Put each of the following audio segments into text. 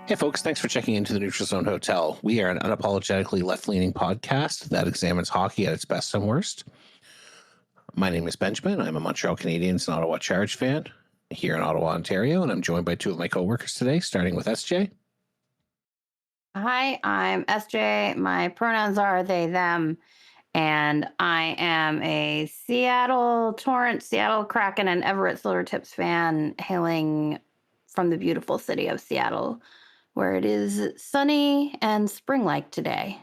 Hey, folks, thanks for checking into the Neutral Zone Hotel. We are an unapologetically left-leaning podcast that examines hockey at its best and worst. My name is Benjamin. I'm a Montreal Canadiens and Ottawa Charge fan here in Ottawa, Ontario, and I'm joined by two of my coworkers today, starting with SJ. Hi, I'm SJ. My pronouns are they, them, and I am a Seattle Torrent, Seattle Kraken, and Everett Silvertips fan hailing from the beautiful city of Seattle, where it is sunny and spring-like today.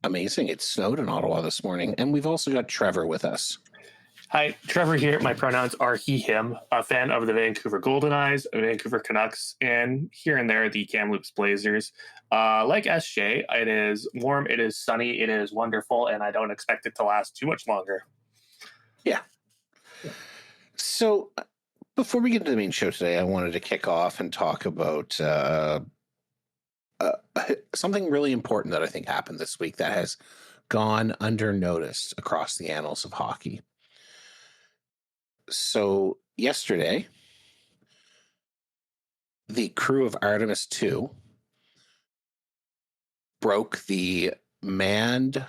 Amazing. It snowed in Ottawa this morning, and we've also got Trevor with us. Hi, Trevor here. My pronouns are he, him, a fan of the Vancouver Golden Eyes, Vancouver Canucks, and here and there the Kamloops Blazers. Like SJ, it is warm, it is sunny, it is wonderful, and I don't expect it to last too much longer. Yeah. So before we get into the main show today, I wanted to kick off and talk about something really important that I think happened this week that has gone unnoticed across the annals of hockey. So yesterday, the crew of Artemis II broke the manned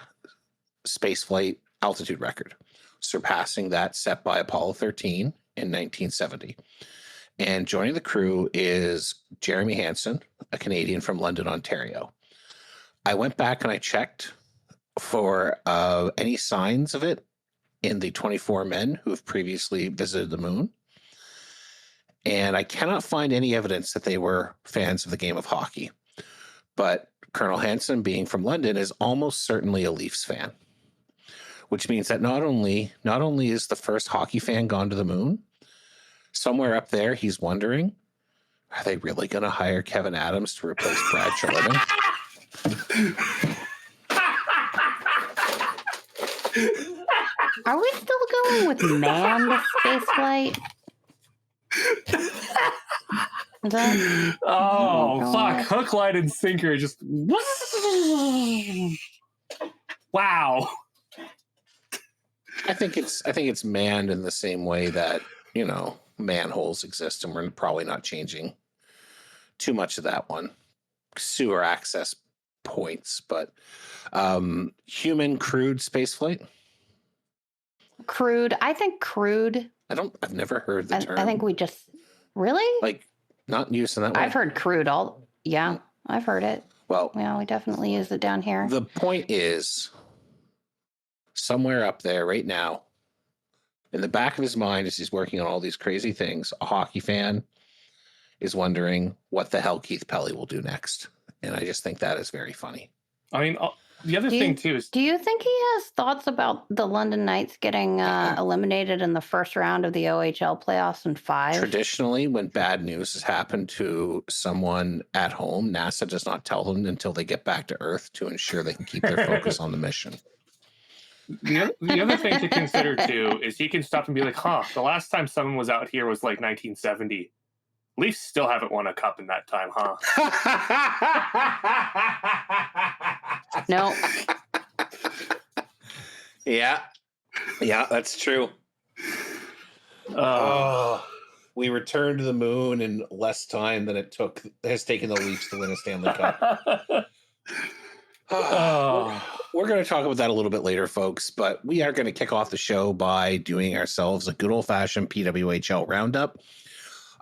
spaceflight altitude record, surpassing that set by Apollo 13 in 1970. And joining the crew is Jeremy Hansen, a Canadian from London, Ontario. I went back and I checked for any signs of it in the 24 men who have previously visited the moon. And I cannot find any evidence that they were fans of the game of hockey. But Colonel Hansen, being from London, is almost certainly a Leafs fan, which means that not only is the first hockey fan gone to the moon, somewhere up there he's wondering, are they really going to hire Kevin Adams to replace Brad Treliving? Are we still going with manned spaceflight? Fuck. Hook, line, and sinker just... Wow. I think it's manned in the same way that, manholes exist, and we're probably not changing too much of that one. Sewer access points, but human crewed spaceflight? Crude. I think crude. I've never heard the term. I think we just... Really? Like, not used in that way? I've heard crude yeah, I've heard it. Well, yeah, we definitely use it down here. The point is, somewhere up there right now, in the back of his mind as he's working on all these crazy things, a hockey fan is wondering what the hell Keith Pelly will do next. And I just think that is very funny. I mean, the other thing, too, is... Do you think he has thoughts about the London Knights getting eliminated in the first round of the OHL playoffs in 5? Traditionally, when bad news has happened to someone at home, NASA does not tell them until they get back to Earth to ensure they can keep their focus on the mission. The other thing to consider, too, is he can stop and be like, the last time someone was out here was like 1970. Leafs still haven't won a cup in that time, huh? No. Yeah, that's true. We returned to the moon in less time than it has taken the Leafs to win a Stanley Cup. We're going to talk about that a little bit later, folks, but we are going to kick off the show by doing ourselves a good old-fashioned PWHL roundup.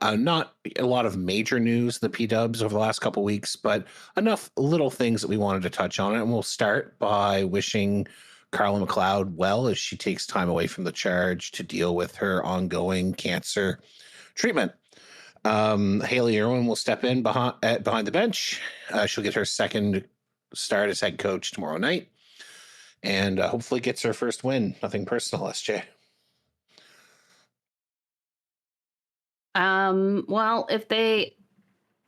Not a lot of major news, the P-dubs over the last couple weeks, but enough little things that we wanted to touch on. And we'll start by wishing Carla McLeod well as she takes time away from the Charge to deal with her ongoing cancer treatment. Haley Irwin will step in behind the bench. She'll get her second start as head coach tomorrow night and hopefully gets her first win. Nothing personal, SJ. Well, if they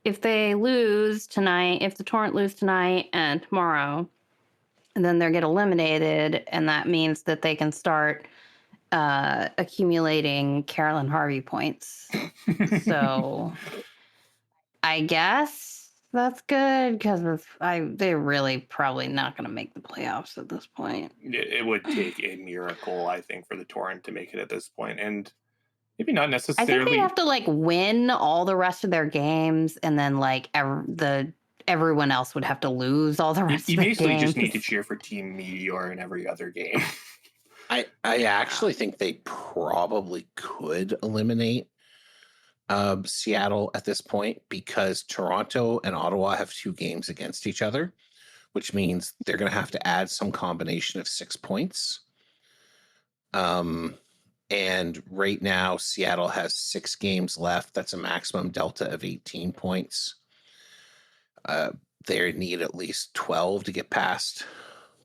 if they lose tonight, if the Torrent lose tonight and tomorrow, and then they get eliminated, and that means that they can start accumulating Carolyn Harvey points. So I guess that's good because they're really probably not going to make the playoffs at this point. It would take a miracle, I think, for the Torrent to make it at this point, and maybe not I think necessarily. they have to like win all the rest of their games, and then like everyone else would have to lose all the rest You of their basically games. just need to cheer for Team Meteor in every other game. I actually think they probably could eliminate Seattle at this point because Toronto and Ottawa have 2 games against each other, which means they're going to have to add some combination of 6 points. And right now, Seattle has 6 games left. That's a maximum delta of 18 points. They need at least 12 to get past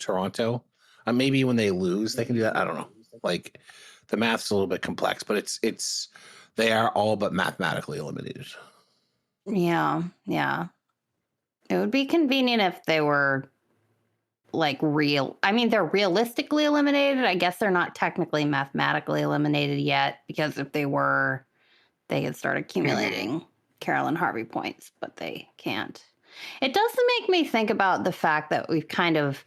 Toronto. Maybe when they lose, they can do that. I don't know. Like the math's a little bit complex, but it's they are all but mathematically eliminated. Yeah. It would be convenient if they were like real. I mean, they're realistically eliminated. I guess they're not technically mathematically eliminated yet because if they were, they could start accumulating Carolyn Harvey points, but they can't. It does make me think about the fact that we've kind of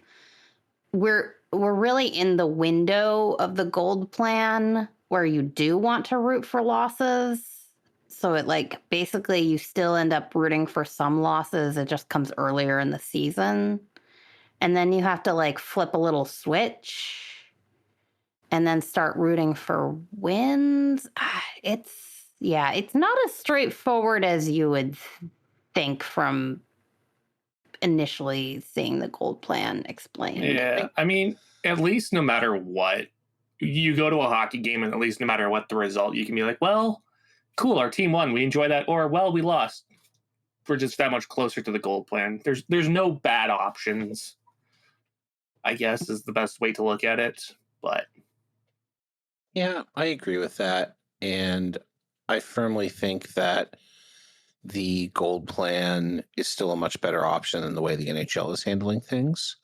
we're really in the window of the gold plan where you do want to root for losses. So it like basically you still end up rooting for some losses. It just comes earlier in the season. And then you have to like flip a little switch and then start rooting for wins. It's not as straightforward as you would think from initially seeing the gold plan explained. Yeah, I mean, at least no matter what, you go to a hockey game and at least no matter what the result, you can be like, well, cool, our team won, we enjoy that, or well, we lost. We're just that much closer to the gold plan. There's no bad options, I guess, is the best way to look at it. But yeah, I agree with that. And I firmly think that the gold plan is still a much better option than the way the NHL is handling things.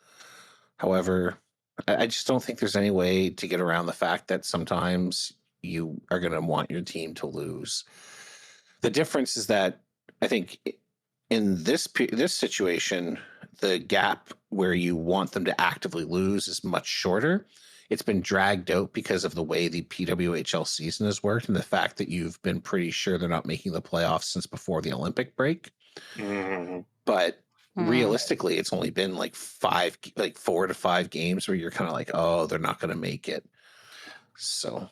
However, I just don't think there's any way to get around the fact that sometimes you are going to want your team to lose. The difference is that I think in this situation, the gap where you want them to actively lose is much shorter. It's been dragged out because of the way the PWHL season has worked and the fact that you've been pretty sure they're not making the playoffs since before the Olympic break. But realistically, it's only been like 4 to 5 games where you're kind of like, oh, they're not going to make it. So,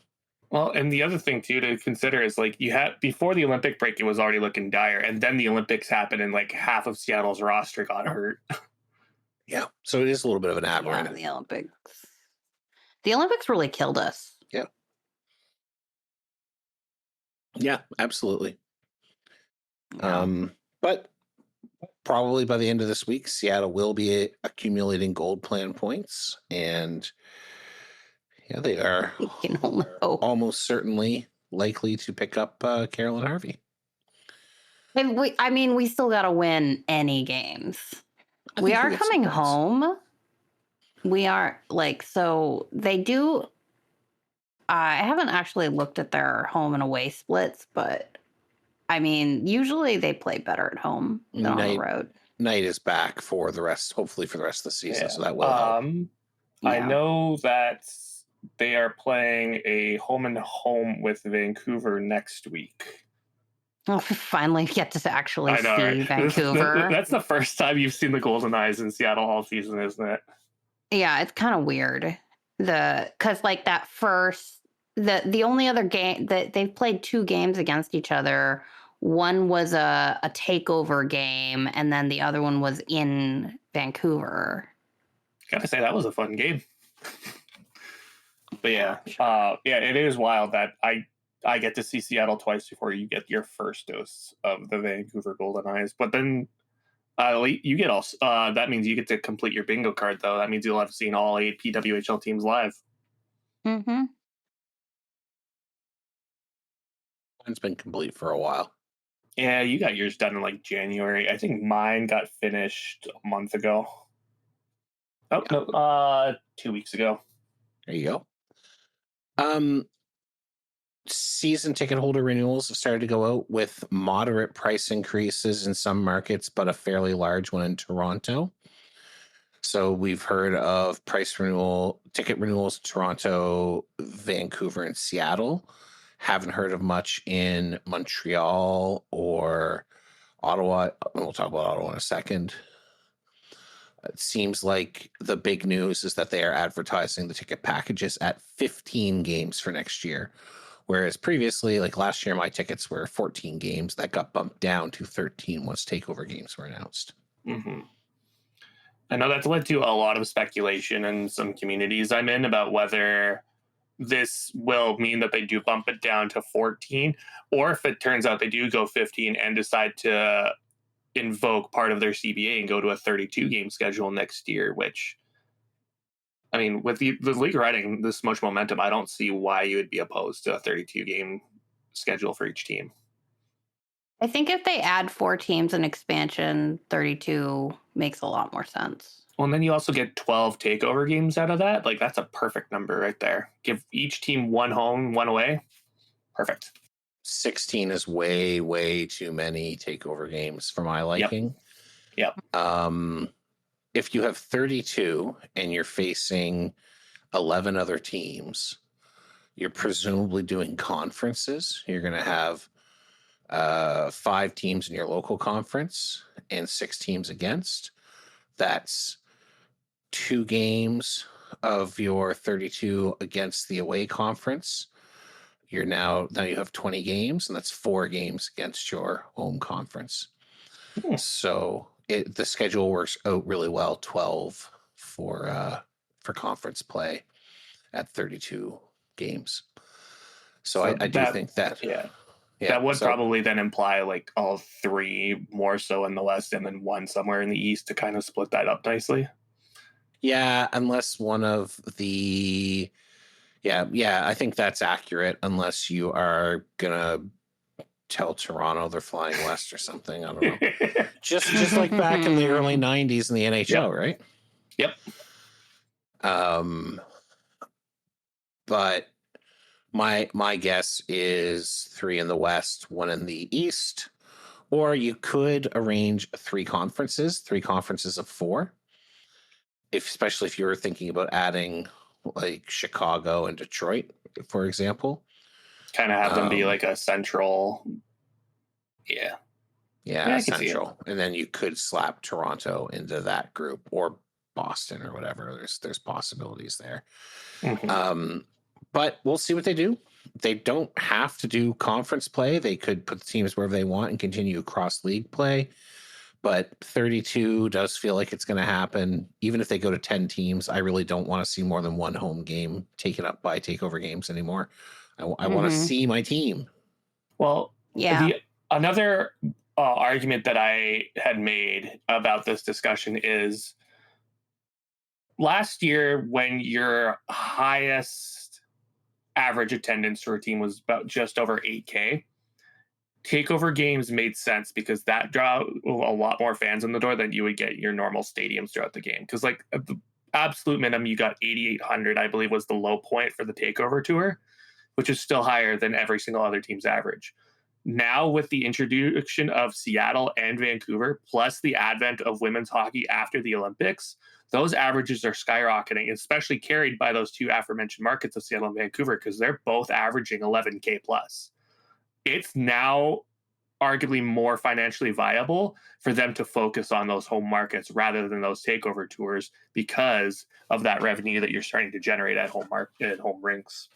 well, and the other thing too to consider is like you had before the Olympic break, it was already looking dire, and then the Olympics happened, and like half of Seattle's roster got hurt. Yeah, so it is a little bit of an aberrant. Yeah, the Olympics really killed us. Yeah, absolutely. Yeah. But probably by the end of this week, Seattle will be accumulating gold plan points, and yeah, they are almost certainly likely to pick up Carolyn Harvey. And we still got to win any games. We are coming home. We are so they do. I haven't actually looked at their home and away splits, but I mean, usually they play better at home than on the road. Knight is back for the rest, hopefully for the rest of the season, so that will help. I know that they are playing a home and home with Vancouver next week. Oh, finally get to actually see right? Vancouver. That's the first time you've seen the Golden Eyes in Seattle all season, isn't it? Yeah, it's kind of weird. Because like that first, the only other game that they've played 2 games against each other. One was a takeover game, and then the other one was in Vancouver. Gotta say that was a fun game. But yeah, it is wild that I get to see Seattle twice before you get your first dose of the Vancouver Golden Eyes. But then you get all that means you get to complete your bingo card, though. That means you'll have seen all 8 PWHL teams live. Mm-hmm. Mine's been complete for a while. Yeah, you got yours done in like January. I think mine got finished a month ago. Oh, Yeah. no, 2 weeks ago. There you go. Season ticket holder renewals have started to go out with moderate price increases in some markets, but a fairly large one in Toronto. So we've heard of ticket renewals in Toronto, Vancouver, and Seattle. Haven't heard of much in Montreal or Ottawa. We'll talk about Ottawa in a second. It seems like the big news is that they are advertising the ticket packages at 15 games for next year. Whereas previously, like last year, my tickets were 14 games. That got bumped down to 13 once takeover games were announced. Mm-hmm. I know that's led to a lot of speculation in some communities I'm in about whether this will mean that they do bump it down to 14, or if it turns out they do go 15 and decide to invoke part of their CBA and go to a 32 game schedule next year, which, I mean, with the league riding this much momentum, I don't see why you would be opposed to a 32 game schedule for each team. I think if they add 4 teams in expansion, 32 makes a lot more sense. Well, and then you also get 12 takeover games out of that. Like, that's a perfect number right there. Give each team 1 home, 1 away. Perfect. 16 is way, way too many takeover games for my liking. Yep. If you have 32 and you're facing 11 other teams, you're presumably doing conferences. You're going to have 5 teams in your local conference and 6 teams against. That's 2 games of your 32 against the away conference. Now you have 20 games, and that's 4 games against your home conference. So the schedule works out really well. 12 for conference play at 32 games. So I do think that. Yeah, that would probably then imply like all 3 more so in the West and then 1 somewhere in the East to kind of split that up nicely. Yeah, unless one of the. Yeah, I think that's accurate. Unless you are gonna tell Toronto they're flying west or something. I don't know. just like back in the early '90s in the NHL, right? Yep. But my guess is 3 in the West, 1 in the East, or you could arrange 3 conferences of 4. Especially if you were thinking about adding like Chicago and Detroit, for example. Kind of have them be like a central. Yeah, central. And then you could slap Toronto into that group, or Boston or whatever. There's possibilities there. Mm-hmm. But we'll see what they do. They don't have to do conference play. They could put the teams wherever they want and continue cross league play. But 32 does feel like it's going to happen. Even if they go to 10 teams, I really don't want to see more than 1 home game taken up by takeover games anymore. I want to see my team. Well, yeah. Another argument that I had made about this discussion is last year when your highest average attendance for a team was about just over 8K, takeover games made sense because that drew a lot more fans in the door than you would get your normal stadiums throughout the game. Because like at the absolute minimum, you got 8,800, I believe was the low point for the takeover tour, which is still higher than every single other team's average. Now with the introduction of Seattle and Vancouver, plus the advent of women's hockey after the Olympics, those averages are skyrocketing, especially carried by those 2 aforementioned markets of Seattle and Vancouver, because they're both averaging 11K plus. It's now arguably more financially viable for them to focus on those home markets rather than those takeover tours because of that revenue that you're starting to generate at home rinks.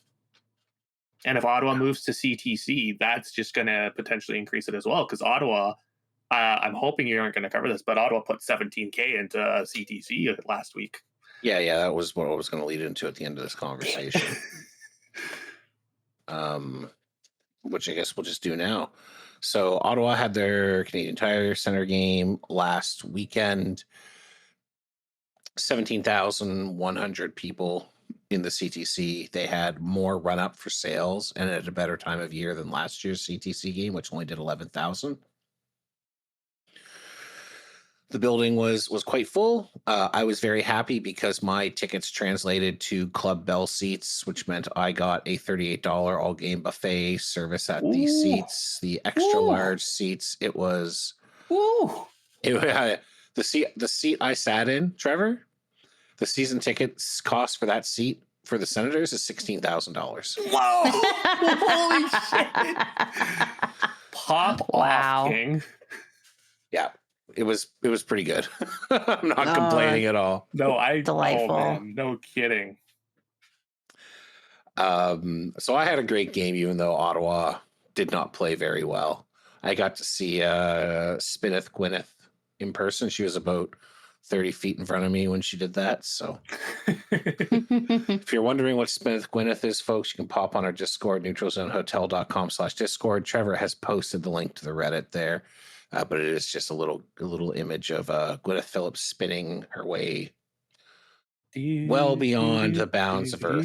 And if Ottawa moves to CTC, that's just going to potentially increase it as well. Because Ottawa, I'm hoping you aren't going to cover this, but Ottawa put 17K into CTC last week. Yeah, that was what I was going to lead into at the end of this conversation. Which I guess we'll just do now. So Ottawa had their Canadian Tire Center game last weekend. 17,100 people in the CTC, they had more run up for sales and at a better time of year than last year's CTC game, which only did 11,000. The building was quite full. I was very happy because my tickets translated to Club Bell seats, which meant I got a $38 all game buffet service at the seats, the extra large seats. It was the seat I sat in, Trevor. The season tickets cost for that seat for the Senators is $16,000. Whoa! Holy shit! Pop off, King. Yeah. It was pretty good. I'm not complaining at all. No, delightful. Oh man, no kidding. So I had a great game, even though Ottawa did not play very well. I got to see Spineth Gwyneth in person. She was about 30 feet in front of me when she did that. So if you're wondering what Spineth Gwyneth is, folks, you can pop on our Discord, neutralzonehotel.com/Discord. Trevor has posted the link to the Reddit there. But it is just a little image of Gwyneth Phillips spinning her way well beyond the bounds of Earth.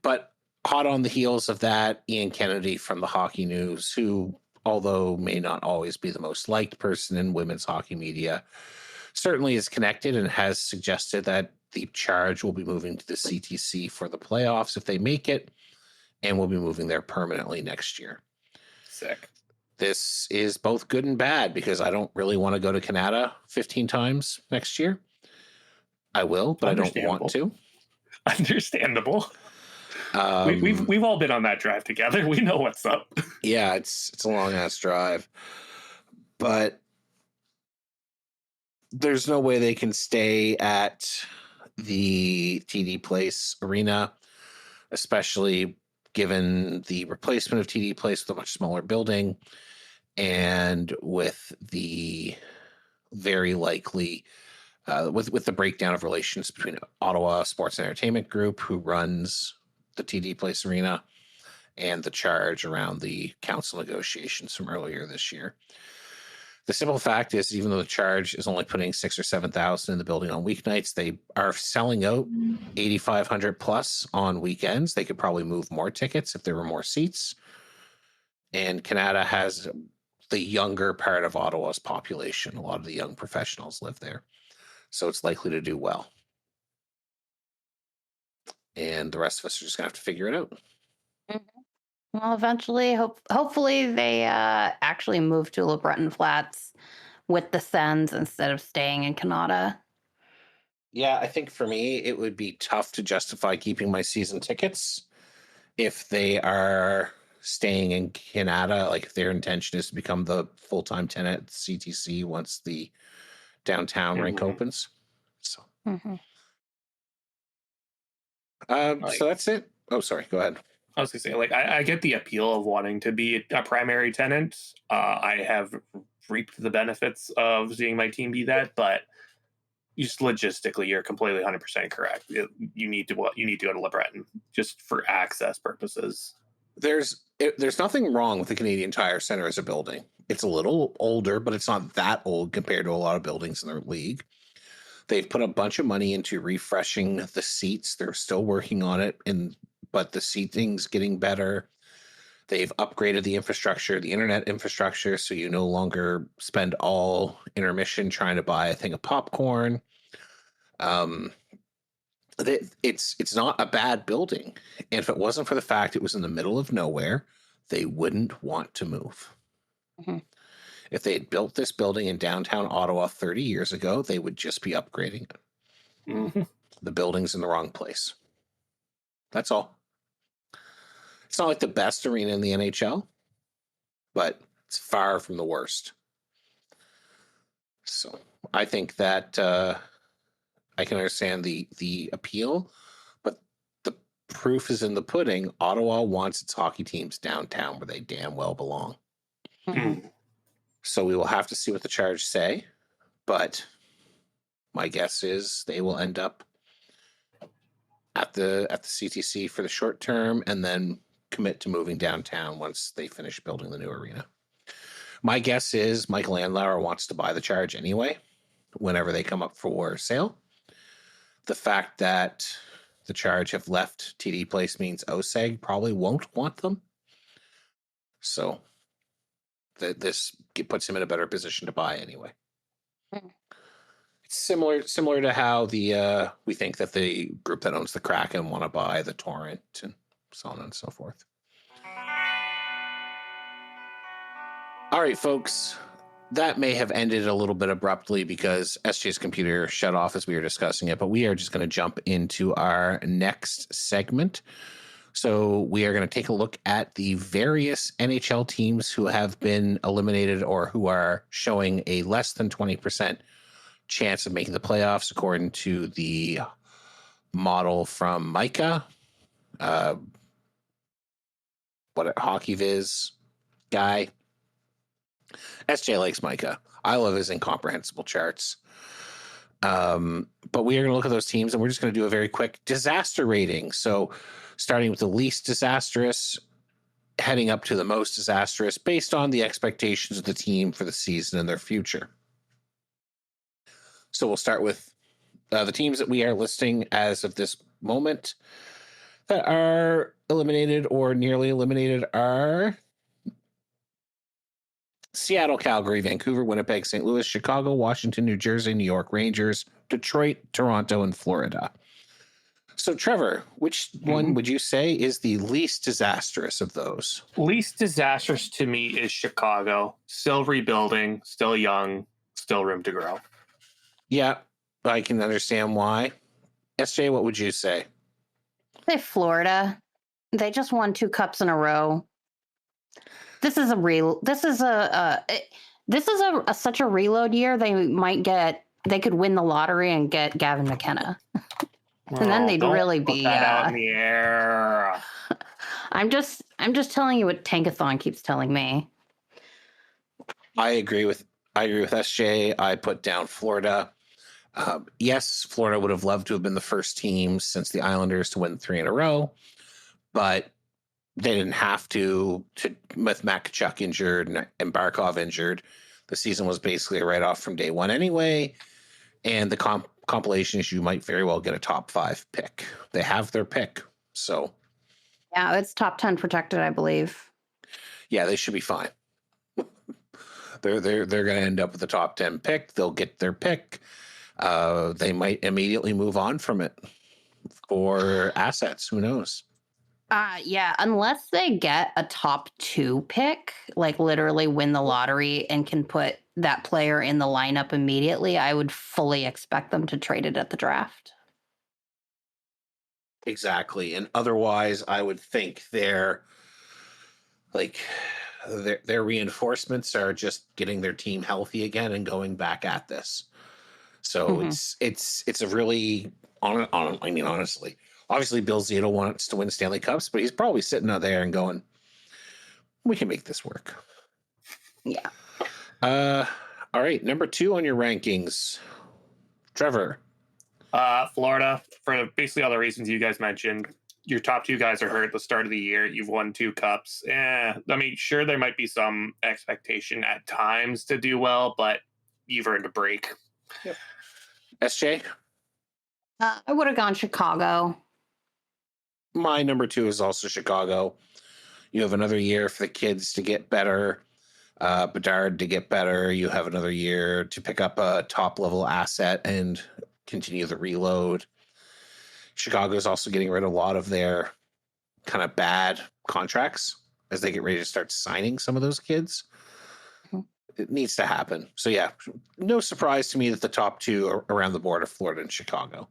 But hot on the heels of that, Ian Kennedy from the Hockey News, who, although may not always be the most liked person in women's hockey media, certainly is connected and has suggested that the Charge will be moving to the CTC for the playoffs if they make it. And we'll be moving there permanently next year. Sick. This is both good and bad because I don't really want to go to Canada 15 times next year. I will, but I don't want to. Understandable. We've all been on that drive together. We know what's up. Yeah, it's a long ass drive, but there's no way they can stay at the TD Place Arena, especially given the replacement of TD Place with a much smaller building and with the very likely with the breakdown of relations between Ottawa Sports and Entertainment Group, who runs the TD Place Arena, and the Charge around the council negotiations from earlier this year. The simple fact is, even though the Charge is only putting 6,000 or 7,000 in the building on weeknights, they are selling out 8,500 plus on weekends. They could probably move more tickets if there were more seats. And Canada has the younger part of Ottawa's population. A lot of the young professionals live there. So it's likely to do well. And the rest of us are just going to have to figure it out. Well, eventually, hopefully they actually move to LeBreton Flats with the Sens instead of staying in Canada. Yeah, I think for me, it would be tough to justify keeping my season tickets if they are staying in Canada, like if their intention is to become the full-time tenant at CTC once the downtown rink opens. So, so that's it. Oh, sorry. Go ahead. I was gonna say, like, I get the appeal of wanting to be a primary tenant. I have reaped the benefits of seeing my team be that, but just logistically, you're completely 100% correct. You need to go to LeBreton just for access purposes. There's nothing wrong with the Canadian Tire Center as a building. It's a little older, but it's not that old compared to a lot of buildings in their league. They've put a bunch of money into refreshing the seats. They're still working on it, but the seating's getting better. They've upgraded the infrastructure, the internet infrastructure, so you no longer spend all intermission trying to buy a thing of popcorn. It's not a bad building. And if it wasn't for the fact it was in the middle of nowhere, they wouldn't want to move. If they had built this building in downtown Ottawa 30 years ago, they would just be upgrading it. The building's in the wrong place. That's all. It's not like the best arena in the NHL, but it's far from the worst. So I think that I can understand the appeal, but the proof is in the pudding. Ottawa wants its hockey teams downtown where they damn well belong. So we will have to see what the Charge say, but my guess is they will end up at the CTC for the short term and then commit to moving downtown once they finish building the new arena. My guess is Michael Andlauer wants to buy the Charge anyway, whenever they come up for sale. The fact that the Charge have left TD place means OSEG probably won't want them. So this puts him in a better position to buy anyway. It's similar to how the we think that the group that owns the Kraken want to buy the Torrent and so on and so forth. All right, folks. That may have ended a little bit abruptly because SJ's computer shut off as we were discussing it, but we are just going to jump into our next segment. So we are going to take a look at the various NHL teams who have been eliminated or who are showing a less than 20% chance of making the playoffs, according to the model from Micah. Hockey Viz guy. SJ likes Micah. I love his incomprehensible charts. But we are going to look at those teams, and we're just going to do a very quick disaster rating. So starting with the least disastrous, heading up to the most disastrous, based on the expectations of the team for the season and their future. So we'll start with the teams that we are listing as of this moment that are eliminated or nearly eliminated are Seattle, Calgary, Vancouver, Winnipeg, St. Louis, Chicago, Washington, New Jersey, New York Rangers, Detroit, Toronto, and Florida. So, Trevor, which one would you say is the least disastrous of those? Least disastrous to me is Chicago. Still rebuilding, still young, still room to grow. Yeah, I can understand why. SJ, what would you say? Say Florida. They just won 2 cups in a row. This is such a reload year. They could win the lottery and get Gavin McKenna. And then they'd really be that out in the air. I'm just telling you what Tankathon keeps telling me. I agree with SJ. I put down Florida. Yes, Florida would have loved to have been the first team since the Islanders to win 3 in a row, but they didn't have to with Matt Tkachuk injured and Barkov injured. The season was basically a write-off from day one anyway, and the compilation is you might very well get a top 5 pick. They have their pick, so yeah, it's top 10 protected, I believe. Yeah, they should be fine. They're going to end up with the top 10 pick. They'll get their pick. They might immediately move on from it for assets. Who knows? Yeah, unless they get a top 2 pick, like literally win the lottery and can put that player in the lineup immediately, I would fully expect them to trade it at the draft. Exactly. And otherwise, I would think their reinforcements are just getting their team healthy again and going back at this. So it's a really honestly, obviously Bill Zito wants to win Stanley Cups, but he's probably sitting out there and going, we can make this work. Yeah. All right. Number 2 on your rankings, Trevor. Florida, for basically all the reasons you guys mentioned. Your top 2 guys are hurt at the start of the year. You've won 2 cups. I mean, sure, there might be some expectation at times to do well, but you've earned a break. Yep. SJ? I would have gone Chicago. My number 2 is also Chicago. You have another year for the kids to get better, Bedard to get better. You have another year to pick up a top-level asset and continue the reload. Chicago is also getting rid of a lot of their kind of bad contracts as they get ready to start signing some of those kids. It needs to happen. So, yeah, no surprise to me that the top 2 are around the board of Florida and Chicago.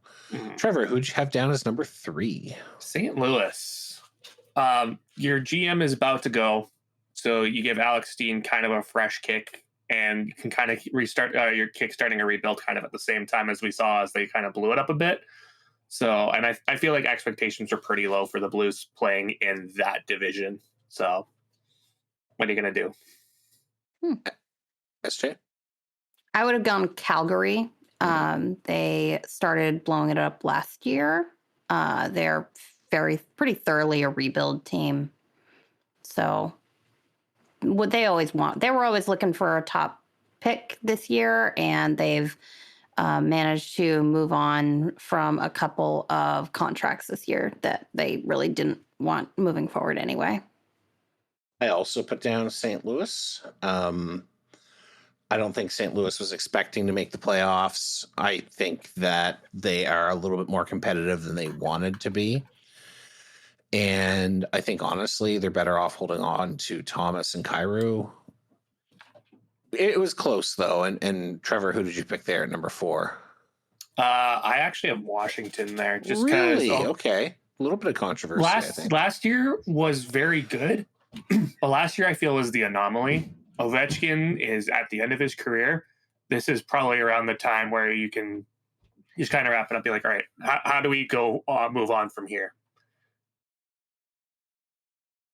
Trevor, who'd you have down as number 3? St. Louis. Your GM is about to go, so you give Alex Steen kind of a fresh kick, and you can kind of restart your kickstarting a rebuild kind of at the same time as we saw as they kind of blew it up a bit. So, and I feel like expectations are pretty low for the Blues playing in that division. So, what are you going to do? SJ? I would have gone Calgary. They started blowing it up last year. They're pretty thoroughly a rebuild team. So what they always want, they were always looking for a top pick this year, and they've managed to move on from a couple of contracts this year that they really didn't want moving forward anyway. I also put down St. Louis. I don't think St. Louis was expecting to make the playoffs. I think that they are a little bit more competitive than they wanted to be. And I think, honestly, they're better off holding on to Thomas and Kyrou. It was close, though. And Trevor, who did you pick there at number 4? I actually have Washington there. Just really? Okay. A little bit of controversy, I think. Last year was very good. But last year, I feel, was the anomaly. Ovechkin is at the end of his career. This is probably around the time where you can just kind of wrap it up and be like, all right, how do we go move on from here?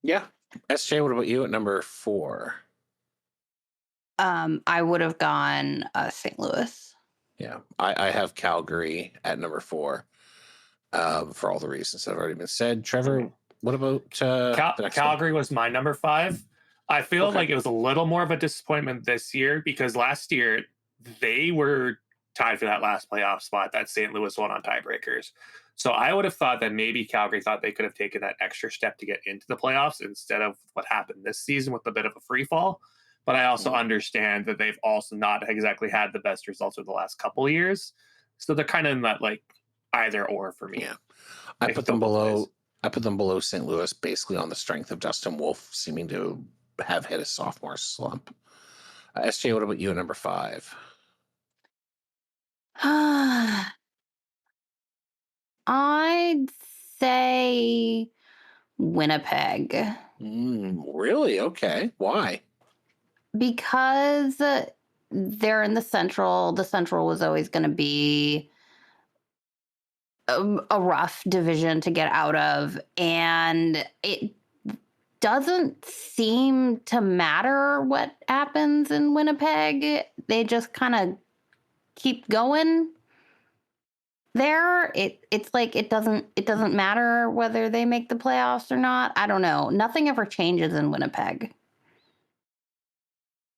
Yeah. SJ, what about you at number 4? I would have gone St. Louis. Yeah. I have Calgary at number 4 for all the reasons that have already been said. Trevor, what about Calgary was my number 5. I feel like it was a little more of a disappointment this year because last year they were tied for that last playoff spot that St. Louis won on tiebreakers. So I would have thought that maybe Calgary thought they could have taken that extra step to get into the playoffs instead of what happened this season with a bit of a free fall. But I also understand that they've also not exactly had the best results over the last couple of years. So they're kind of in that like either or for me. Yeah. I put them below St. Louis basically on the strength of Dustin Wolf seeming to have hit a sophomore slump. SJ, what about you at number 5? I'd say Winnipeg. Really? Okay. Why? Because they're in the Central. The Central was always going to be a rough division to get out of. And it doesn't seem to matter what happens in Winnipeg. They just kind of keep going there. It's like it doesn't matter whether they make the playoffs or not. I don't know. Nothing ever changes in Winnipeg.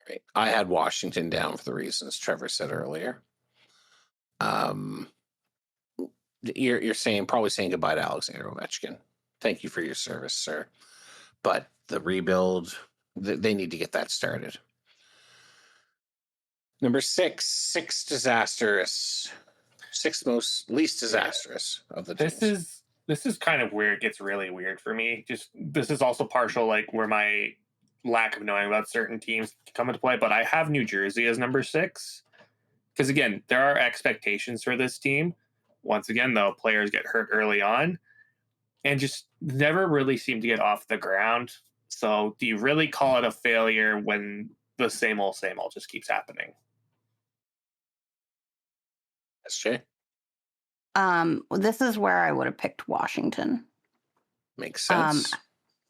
Right. I had Washington down for the reasons Trevor said earlier. You're probably saying goodbye to Alexander Ovechkin. Thank you for your service, sir. But the rebuild, they need to get that started. Number 6 disastrous. 6 least disastrous of the teams. This is kind of where it gets really weird for me. Just this is also partial, like where my lack of knowing about certain teams come into play. But I have New Jersey as number 6 because again, there are expectations for this team. Once again, though, players get hurt early on and just never really seem to get off the ground. So do you really call it a failure when the same old just keeps happening? SJ? This is where I would have picked Washington. Makes sense.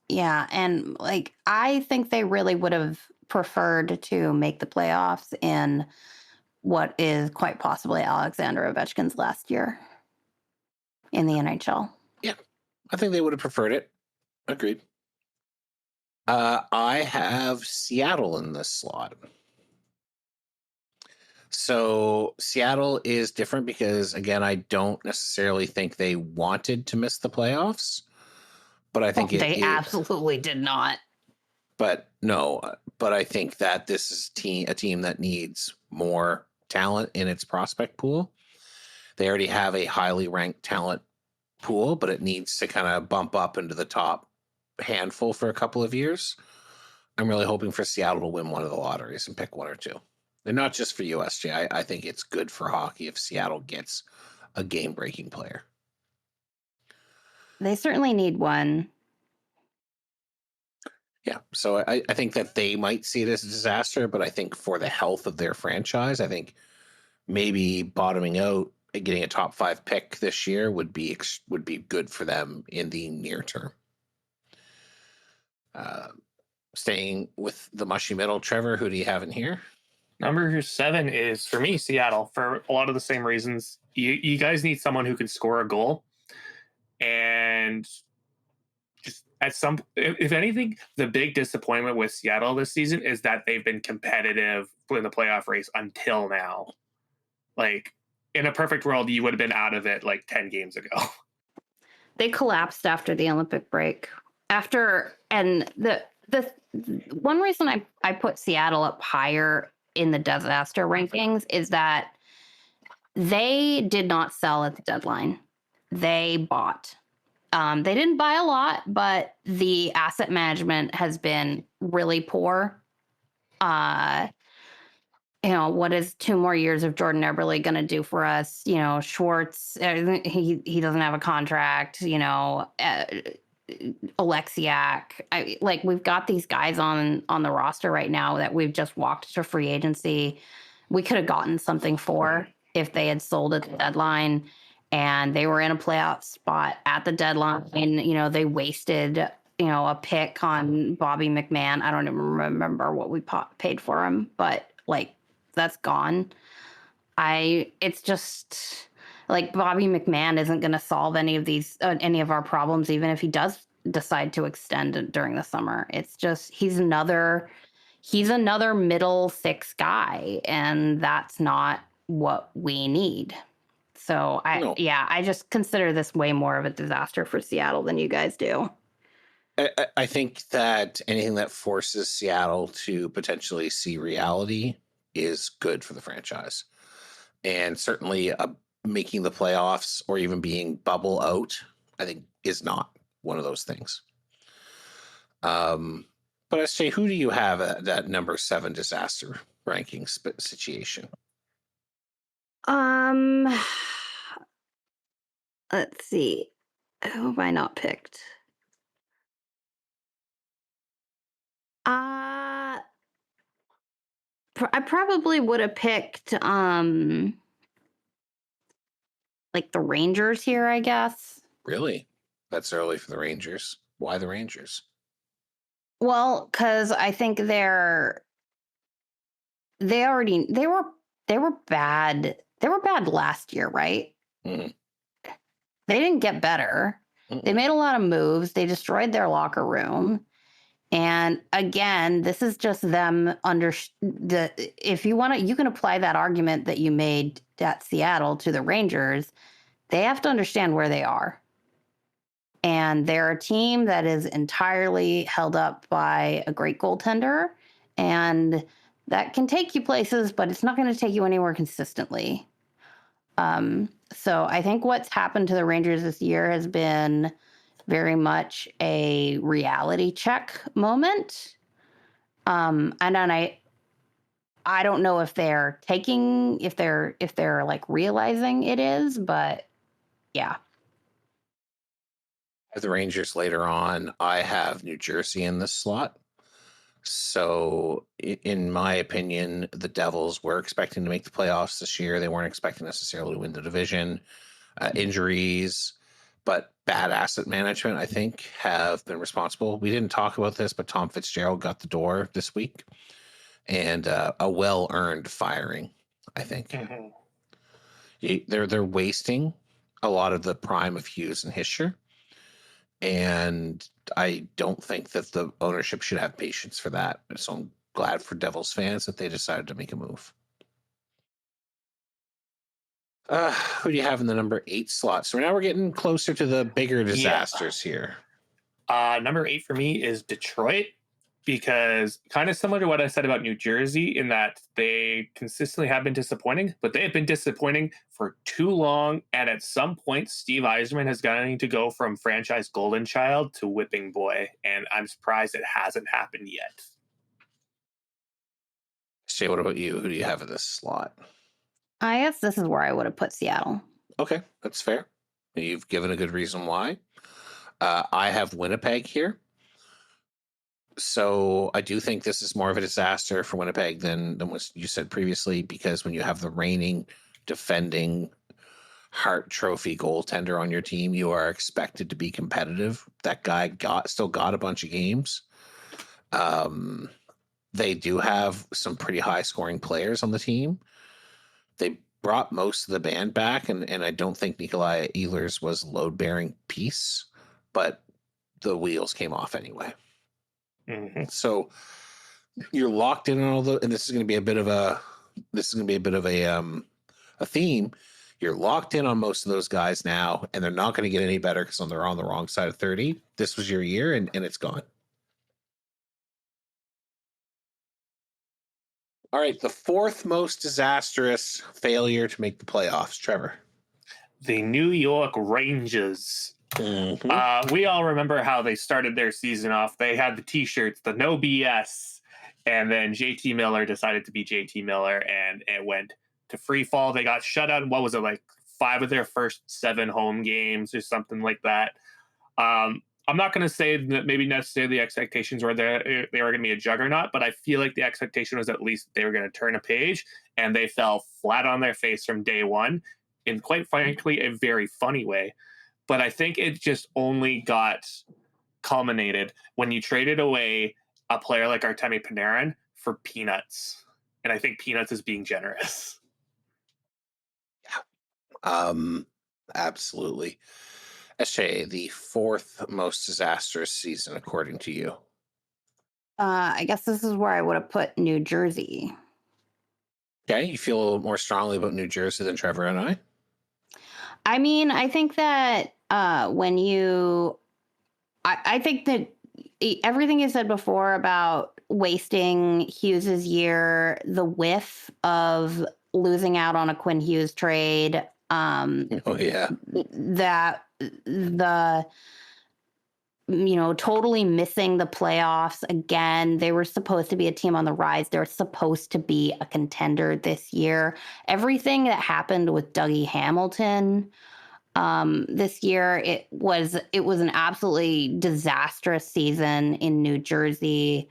Yeah, and like I think they really would have preferred to make the playoffs in what is quite possibly Alexander Ovechkin's last year in the NHL. Yeah, I think they would have preferred it. Agreed. I have Seattle in this slot. So Seattle is different because, again, I don't necessarily think they wanted to miss the playoffs, but I think they absolutely did not. But I think that this is a team that needs more talent in its prospect pool. They already have a highly ranked talent pool, but it needs to kind of bump up into the top handful for a couple of years. I'm really hoping for Seattle to win one of the lotteries and pick one or two. And not just for USJ. I think it's good for hockey if Seattle gets a game-breaking player. They certainly need one. Yeah, so I think that they might see it as a disaster, but I think for the health of their franchise, I think maybe bottoming out and getting a top 5 pick this year would be good for them in the near term. Staying with the mushy middle, Trevor, who do you have in here? Number 7 is, for me, Seattle, for a lot of the same reasons. You guys need someone who can score a goal. And just if anything, the big disappointment with Seattle this season is that they've been competitive in the playoff race until now. Like, in a perfect world, you would have been out of it like 10 games ago. They collapsed after the Olympic break. And the one reason I put Seattle up higher in the disaster rankings is that they did not sell at the deadline. They bought. They didn't buy a lot, but the asset management has been really poor. What is 2 more years of Jordan Eberle going to do for us? Schwartz, he doesn't have a contract. Alexiak, we've got these guys on the roster right now that we've just walked to free agency. We could have gotten something for if they had sold at the deadline, and they were in a playoff spot at the deadline. And they wasted a pick on Bobby McMahon. I don't even remember what we paid for him, but that's gone. It's just like Bobby McMahon isn't going to solve any of our problems, even if he does decide to extend it during the summer. It's just he's another middle six guy, and that's not what we need. So I just consider this way more of a disaster for Seattle than you guys do. I think that anything that forces Seattle to potentially see reality is good for the franchise. And certainly making the playoffs or even being bubble out, I think, is not one of those things. But SJ, who do you have at that number 7 disaster ranking situation? Let's see. Who have I not picked? I probably would have picked the Rangers here, I guess. Really? That's early for the Rangers. Why the Rangers? Well, because I think they were bad. They were bad last year, right? Mm. They didn't get better. They made a lot of moves. They destroyed their locker room. And again, this is just them if you want to, you can apply that argument that you made at Seattle to the Rangers. They have to understand where they are. And they're a team that is entirely held up by a great goaltender. And that can take you places, but it's not going to take you anywhere consistently. So I think what's happened to the Rangers this year has been very much a reality check moment. And then I don't know if they're realizing it is, but yeah. The Rangers later on, I have New Jersey in this slot. So in my opinion, the Devils were expecting to make the playoffs this year. They weren't expecting necessarily to win the division. Injuries, but bad asset management, I think, have been responsible. We didn't talk about this, but Tom Fitzgerald got the door this week, and a well-earned firing, I think. Mm-hmm. They're wasting a lot of the prime of Hughes and Hischier, and I don't think that the ownership should have patience for that. So I'm glad for Devils fans that they decided to make a move. Who do you have in the number 8 slot? So now we're getting closer to the bigger disasters here. Number 8 for me is Detroit, because kind of similar to what I said about New Jersey in that they consistently have been disappointing, but they have been disappointing for too long. And at some point, Steve Yzerman has gotten to go from franchise golden child to whipping boy. And I'm surprised it hasn't happened yet. Shay, what about you? Who do you have in this slot? I guess this is where I would have put Seattle. Okay, that's fair. You've given a good reason why. I have Winnipeg here. So I do think this is more of a disaster for Winnipeg than what you said previously, because when you have the reigning, defending Hart Trophy goaltender on your team, you are expected to be competitive. That guy still got a bunch of games. They do have some pretty high-scoring players on the team. They brought most of the band back, and I don't think Nikolai Ehlers was a load-bearing piece, but the wheels came off anyway. Mm-hmm. So you're locked in on and this is going to be a bit of a theme. You're locked in on most of those guys now, and they're not going to get any better because they're on the wrong side of 30. This was your year, and it's gone. All right, the fourth most disastrous failure to make the playoffs, Trevor. The New York Rangers. Mm-hmm. We all remember how they started their season off. They had the T-shirts, the no BS, and then JT Miller decided to be JT Miller, and it went to free fall. They got shut out. What was it, like 5 of their first 7 home games or something like that? I'm not going to say that maybe necessarily the expectations were they were going to be a juggernaut, but I feel like the expectation was at least they were going to turn a page, and they fell flat on their face from day one in, quite frankly, a very funny way. But I think it just only got culminated when you traded away a player like Artemi Panarin for peanuts. And I think peanuts is being generous. Absolutely. SJ, the fourth most disastrous season, according to you. I guess this is where I would have put New Jersey. Okay, you feel a little more strongly about New Jersey than Trevor and I? I mean, I think that I think that everything you said before about wasting Hughes's year, the whiff of losing out on a Quinn Hughes trade, Oh, yeah. that the totally missing the playoffs again. They were supposed to be a team on the rise. They're supposed to be a contender this year. Everything that happened with Dougie Hamilton this year, it was an absolutely disastrous season in New Jersey.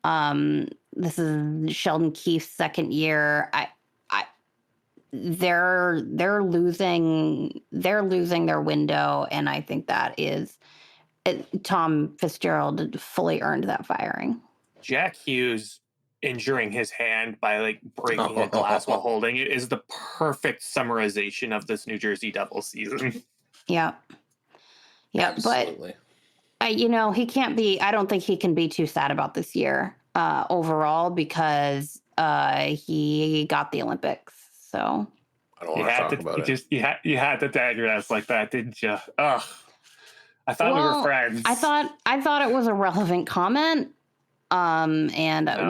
This is Sheldon Keefe's second year. They're losing their window, and I think that is Tom Fitzgerald fully earned that firing. Jack Hughes injuring his hand by like breaking a glass while holding it is the perfect summarization of this New Jersey Devils season. Yeah. Absolutely. But he can't be. I don't think he can be too sad about this year overall because he got the Olympics. So I don't want to talk about it. You had to digress like that, didn't you? Ugh. I thought we were friends. I thought it was a relevant comment. And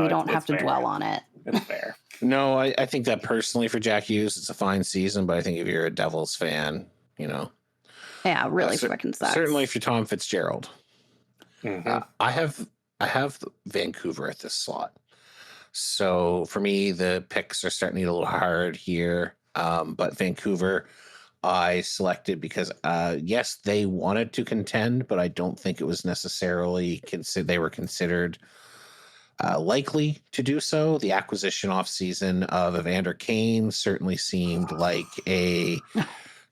we don't have to dwell on it. It's fair. No, I think that personally for Jack Hughes, it's a fine season, but I think if you're a Devils fan, yeah, it really fucking sucks. Certainly if you're Tom Fitzgerald. Mm-hmm. I have Vancouver at this slot. So for me, the picks are starting to get a little hard here. But Vancouver, I selected because, yes, they wanted to contend, but I don't think it was necessarily they were considered likely to do so. The acquisition offseason of Evander Kane certainly seemed like a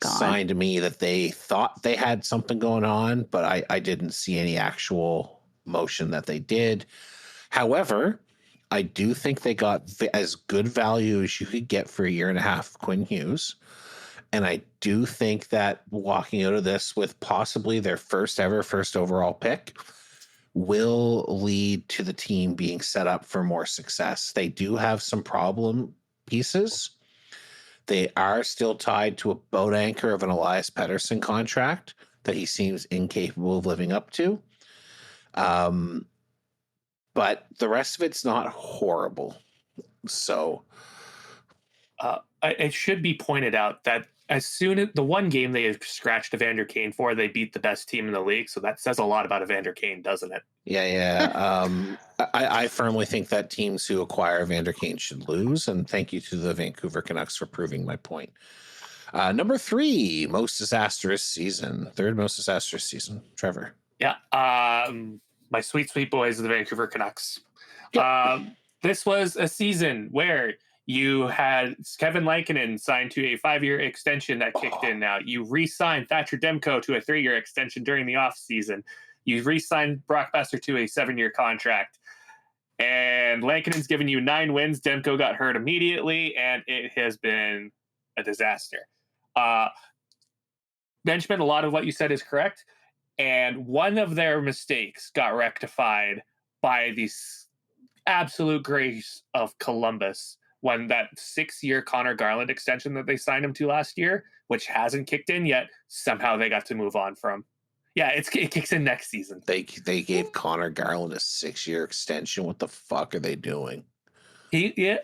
sign to me that they thought they had something going on, but I didn't see any actual motion that they did. However, I do think they got as good value as you could get for a year and a half of Quinn Hughes. And I do think that walking out of this with possibly their first overall pick will lead to the team being set up for more success. They do have some problem pieces. They are still tied to a boat anchor of an Elias Pettersson contract that he seems incapable of living up to. But the rest of it's not horrible. So it should be pointed out that as soon as the one game they have scratched Evander Kane for, they beat the best team in the league. So that says a lot about Evander Kane, doesn't it? Yeah. I firmly think that teams who acquire Evander Kane should lose. And thank you to the Vancouver Canucks for proving my point. Number 3, most disastrous season. Third most disastrous season. Trevor. Yeah. My sweet boys, the Vancouver Canucks. Yep. This was a season where you had Kevin Lankinen signed to a 5-year extension that kicked in now. You re-signed Thatcher Demko to a 3-year extension during the offseason. You re-signed Brock Besser to a 7-year contract. And Lankinen's given you 9 wins. Demko got hurt immediately, and it has been a disaster. Benjamin, a lot of what you said is correct. And one of their mistakes got rectified by the absolute grace of Columbus when that 6-year Connor Garland extension that they signed him to last year, which hasn't kicked in yet, somehow they got to move on from. Yeah, it kicks in next season. They gave Connor Garland a 6-year extension. What the fuck are they doing? He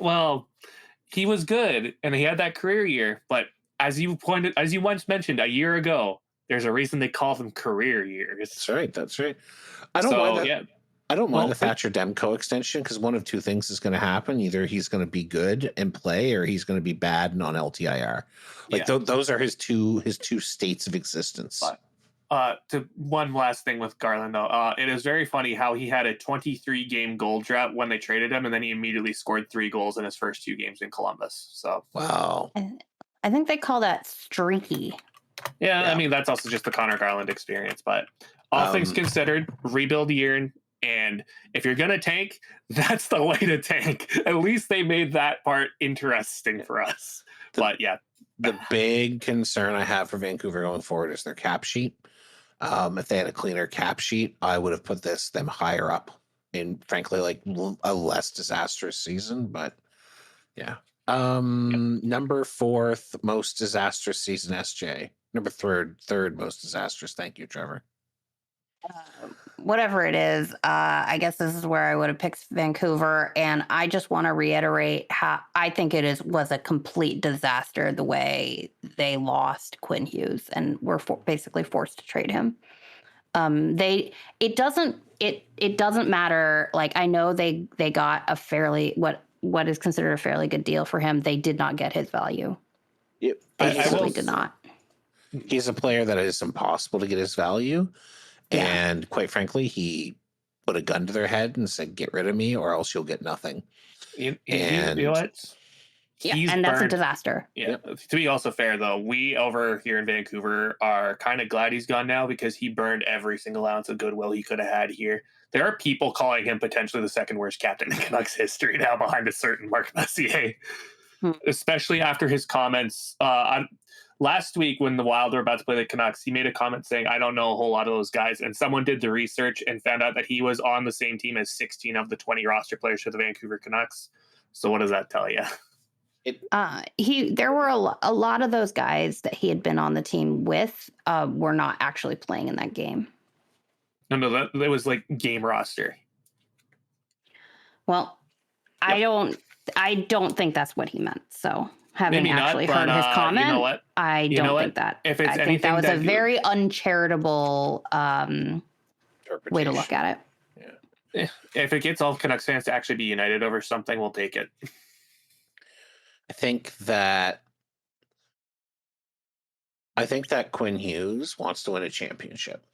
was good and he had that career year, but as you once mentioned a year ago, there's a reason they call them career years. That's right. I don't mind that. Yeah. I don't mind the Thatcher Demko extension because one of two things is going to happen. Either he's going to be good and play, or he's going to be bad and on LTIR. Like those are his two states of existence. To one last thing with Garland, though, it is very funny how he had a 23-game goal drought when they traded him, and then he immediately scored 3 goals in his first 2 games in Columbus. So wow, I think they call that streaky. Yeah, I mean that's also just the Connor Garland experience. But all things considered, rebuild year, and if you're gonna tank, that's the way to tank. At least they made that part interesting for us. But yeah. The big concern I have for Vancouver going forward is their cap sheet. If they had a cleaner cap sheet, I would have put them higher up in, frankly, like a less disastrous season. But yeah, number 4th most disastrous season, SJ. Number third most disastrous. Thank you, Trevor. Whatever it is, I guess this is where I would have picked Vancouver, and I just want to reiterate how I think was a complete disaster the way they lost Quinn Hughes and were basically forced to trade him. It doesn't matter. Like, I know they got a fairly what is considered a fairly good deal for him. They did not get his value. Yep. They simply did not. He's a player that is impossible to get his value. Yeah. And quite frankly, he put a gun to their head and said, "Get rid of me, or else you'll get nothing." You know what? And that's a disaster. Yeah. To be also fair, though, we over here in Vancouver are kind of glad he's gone now because he burned every single ounce of goodwill he could have had here. There are people calling him potentially the second worst captain in Canucks history now, behind a certain Mark Messier, especially after his comments last week when the Wild were about to play the Canucks. He made a comment saying, "I don't know a whole lot of those guys," and someone did the research and found out that he was on the same team as 16 of the 20 roster players for the Vancouver Canucks. So what does that tell you? There were a lot of those guys that he had been on the team with were not actually playing in that game. No, that was like game roster. Well, yep. I don't think that's what he meant. So having actually heard his comment, you know what? I don't think that. If it's I think that was a very uncharitable way to look at it. Yeah. If it gets all Canucks fans to actually be united over something, we'll take it. I think that Quinn Hughes wants to win a championship.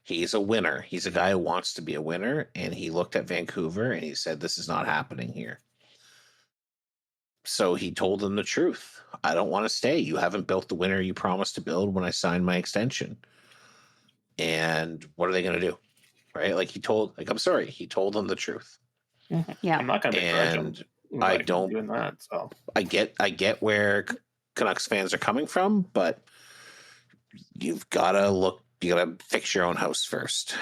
He's a winner. He's a guy who wants to be a winner, and he looked at Vancouver and he said, "This is not happening here." So he told them the truth. "I don't want to stay. You haven't built the winner you promised to build when I signed my extension." And what are they going to do? Right? Like he told them the truth. Yeah. I'm not going to begrudge him. I don't doing that. So I get where Canucks fans are coming from, but you've got to fix your own house first.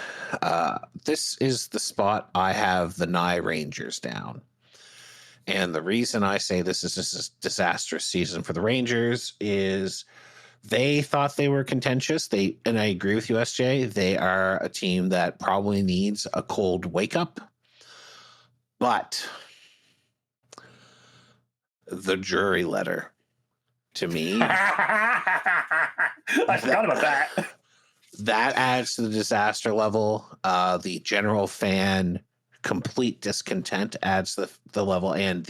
This is the spot I have the Nye Rangers down. And the reason I say this is a disastrous season for the Rangers is they thought they were contentious. And I agree with you, SJ. They are a team that probably needs a cold wake up. But the jury letter, to me, I forgot about that. That adds to the disaster level. The general fan complete discontent adds to the level, and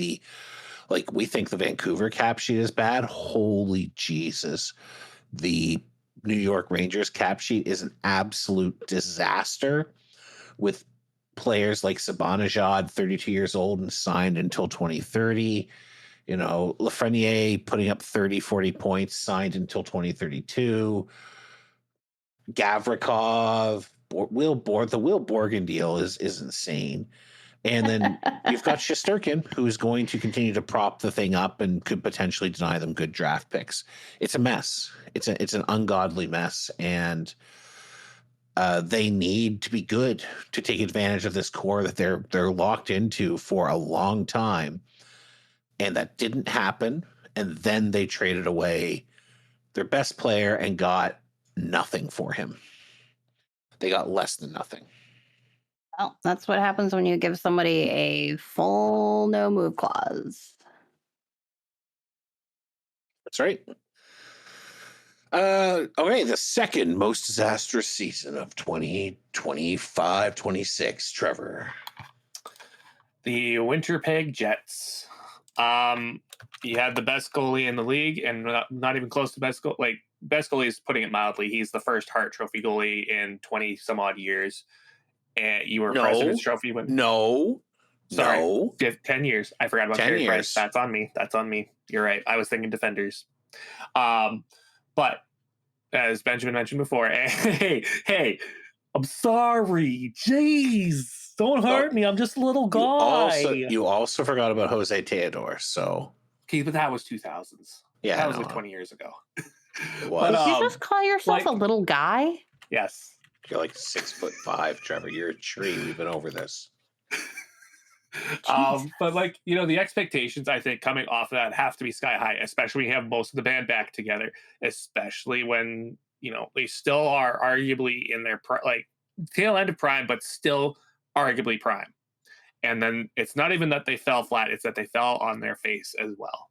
we think the Vancouver cap sheet is bad. Holy Jesus. The New York Rangers cap sheet is an absolute disaster, with players like Zibanejad, 32 years old and signed until 2030. Lafreniere putting up 30, 40 points, signed until 2032. Gavrikov, the Will Borgen deal is insane. And then you've got Shesterkin, who's going to continue to prop the thing up and could potentially deny them good draft picks. It's a mess. It's an ungodly mess. And they need to be good to take advantage of this core that they're locked into for a long time, and that didn't happen. And then they traded away their best player and got nothing for him. They got less than nothing. Well, that's what happens when you give somebody a full no move clause. That's right. Okay, the second most disastrous season of 2025-26, Trevor. The Winnipeg Jets. You had the best goalie in the league, and not even close to best goal. Like, best goalie is putting it mildly. He's the first Hart Trophy goalie in 20 some odd years. And you were President's Trophy when no. 10 years. I forgot about 10 Carey years. Price. That's on me. You're right. I was thinking defenders. But as Benjamin mentioned before, hey, I'm sorry. Jeez, don't hurt me. I'm just a little guy. You also forgot about Jose Teodor. So, okay, but that was 2000s. Yeah, that was like 20 years ago. It was. Did you just call yourself a little guy? Yes. You're like 6'5", Trevor. You're a tree. We've been over this. But like, the expectations, I think, coming off of that have to be sky high, especially when you have most of the band back together, especially when, they still are arguably in their tail end of prime, but still arguably prime. And then it's not even that they fell flat, it's that they fell on their face as well.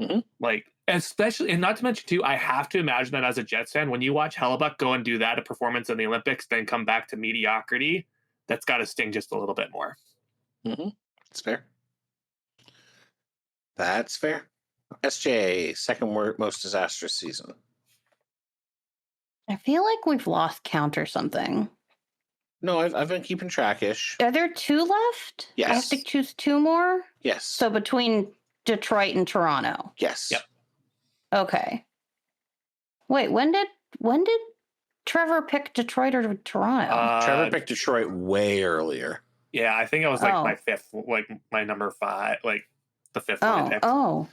Mm-hmm. Like, especially, and not to mention too, I have to imagine that as a Jets fan, when you watch Hellebuck go and do that, a performance in the Olympics, then come back to mediocrity, that's got to sting just a little bit more. Mm-hmm. That's fair. SJ, second most disastrous season. I feel like we've lost count or something. No, I've been keeping track-ish. Are there 2 left? Yes. I have to choose 2 more? Yes. So between Detroit and Toronto? Yes. Yep. Okay. Wait, when did Trevor pick Detroit or Toronto? Trevor picked Detroit way earlier. Yeah, I think it was my fifth, my number 5, the fifth one I picked. Oh,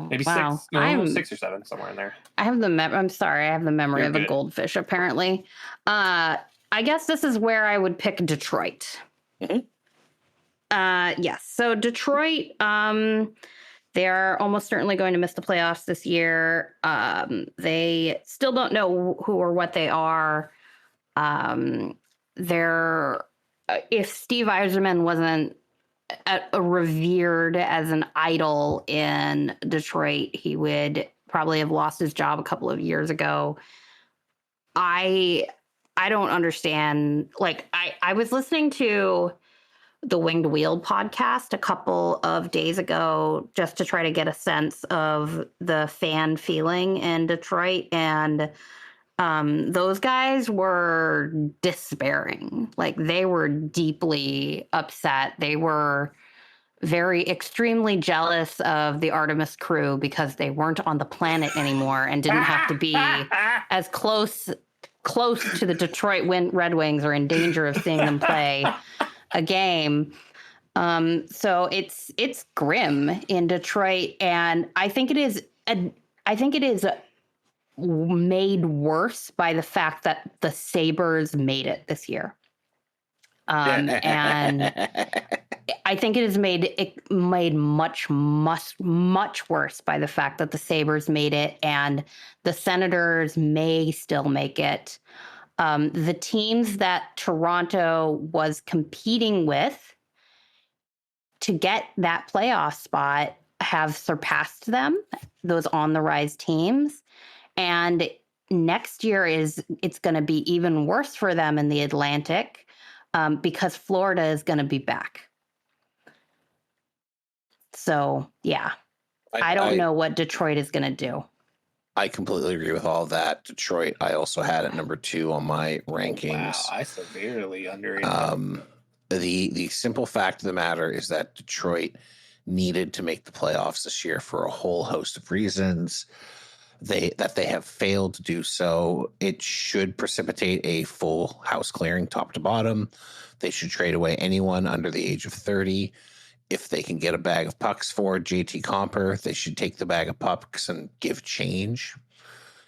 maybe wow. 6, no, 6 or 7, somewhere in there. I have I'm sorry, I have the memory You're of good. a goldfish, apparently. I guess this is where I would pick Detroit. Mm-hmm. Yes. So Detroit, they're almost certainly going to miss the playoffs this year. They still don't know who or what they are. If Steve Yzerman wasn't revered as an idol in Detroit, he would probably have lost his job a couple of years ago. I don't understand. Like, I was listening to the Winged Wheel podcast a couple of days ago just to try to get a sense of the fan feeling in Detroit. And those guys were despairing. Like, they were deeply upset. They were very extremely jealous of the Artemis crew because they weren't on the planet anymore and didn't have to be as close to the Detroit Red Wings or in danger of seeing them play a game. So it's grim in Detroit, and I think it is made worse by the fact that the Sabres made it this year. And I think it is made much worse by the fact that the Sabres made it and the Senators may still make it. The teams that Toronto was competing with to get that playoff spot have surpassed them, those on the rise teams. And next year it's going to be even worse for them in the Atlantic because Florida is going to be back. So, yeah, I don't know what Detroit is going to do. I completely agree with all of that. Detroit, I also had at number 2 on my rankings. Wow, I severely underrated. The simple fact of the matter is that Detroit needed to make the playoffs this year for a whole host of reasons. They have failed to do so. It should precipitate a full house clearing top to bottom. They should trade away anyone under the age of 30. If they can get a bag of pucks for JT Comper, they should take the bag of pucks and give change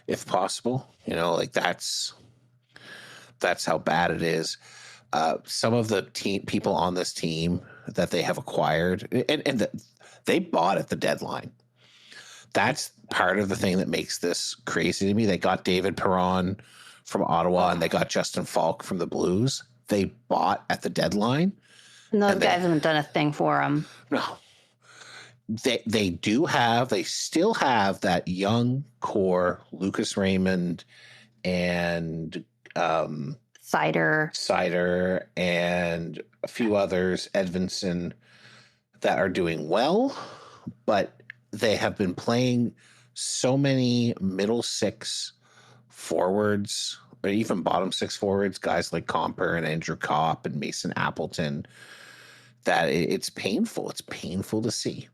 if possible. That's That's how bad it is. Some of the people on this team that they have acquired, and they bought at the deadline. That's part of the thing that makes this crazy to me. They got David Perron from Ottawa, and they got Justin Falk from the Blues. They bought at the deadline. And those guys haven't done a thing for them. No. They still have that young core, Lucas Raymond and Cider and a few others, Edvinson, that are doing well, but they have been playing so many middle six forwards, or even bottom six forwards, guys like Comper and Andrew Kopp and Mason Appleton, that it's painful. It's painful to see.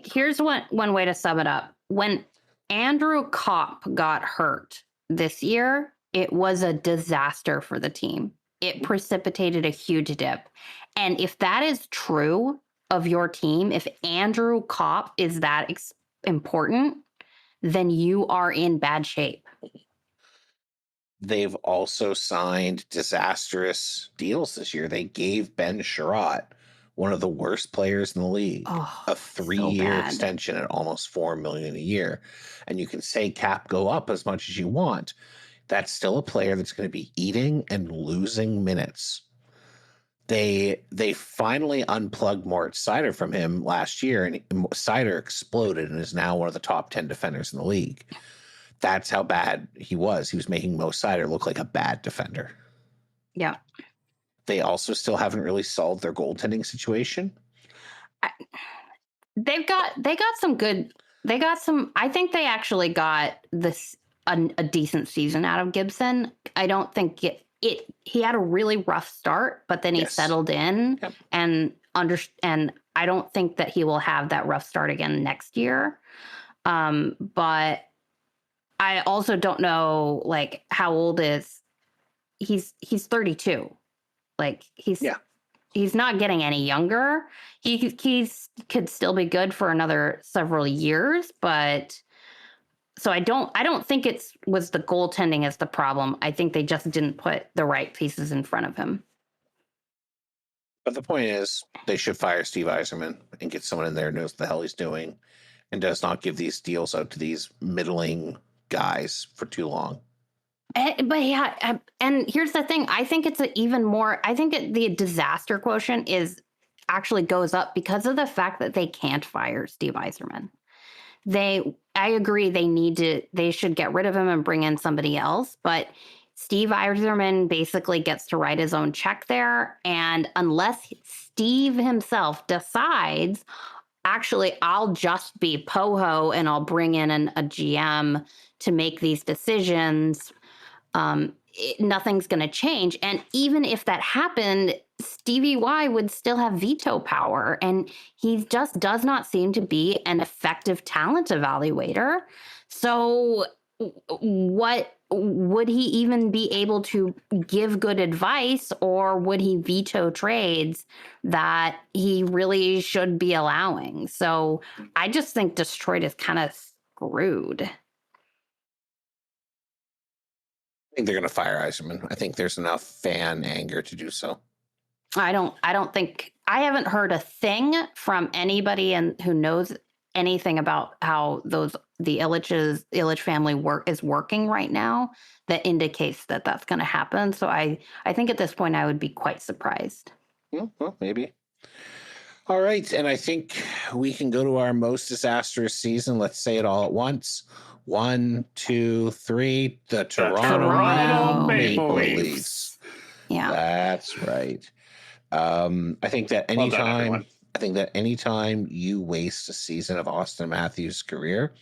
Here's one way to sum it up. When Andrew Kopp got hurt this year, it was a disaster for the team. It precipitated a huge dip. And if that is true of your team, if Andrew Kopp is that important, then you are in bad shape. They've also signed disastrous deals this year. They gave Ben Sherratt, one of the worst players in the league, a 3-year extension at almost $4 million a year. And you can say cap go up as much as you want. That's still a player that's going to be eating and losing minutes. They finally unplugged Moritz Seider from him last year, and Seider exploded and is now one of the top 10 defenders in the league. That's how bad he was. He was making Mo Seider look like a bad defender. Yeah. They also still haven't really solved their goaltending situation. They got some. I think they actually got a decent season out of Gibson. I don't think he had a really rough start, but then he settled in and I don't think that he will have that rough start again next year. But I also don't know how old he's 32. He's not getting any younger. He could still be good for another several years, but so I don't think it was the goaltending as the problem. I think they just didn't put the right pieces in front of him. But the point is, they should fire Steve Yzerman and get someone in there who knows what the hell he's doing and does not give these deals out to these middling guys for too long. But yeah, and here's the thing. I think it's the disaster quotient actually goes up because of the fact that they can't fire Steve Yzerman. I agree they should get rid of him and bring in somebody else, but Steve Yzerman basically gets to write his own check there. And unless Steve himself decides, actually, I'll just be POHO and I'll bring in a GM to make these decisions, nothing's going to change. And even if that happened, Stevie Y would still have veto power. And he just does not seem to be an effective talent evaluator. So what would he even be able to give good advice, or would he veto trades that he really should be allowing? So I just think Detroit is kind of screwed. I think they're going to fire Yzerman. I think there's enough fan anger to do so. I haven't heard a thing from anybody who knows anything about how the Ilitch family is working right now that indicates that that's going to happen. So I think at this point I would be quite surprised. Well, maybe. All right, and I think we can go to our most disastrous season. Let's say it all at once. 1, 2, 3. The Toronto Maple Leafs. Yeah, that's right. I think that anytime you waste a season of Austin Matthews' career,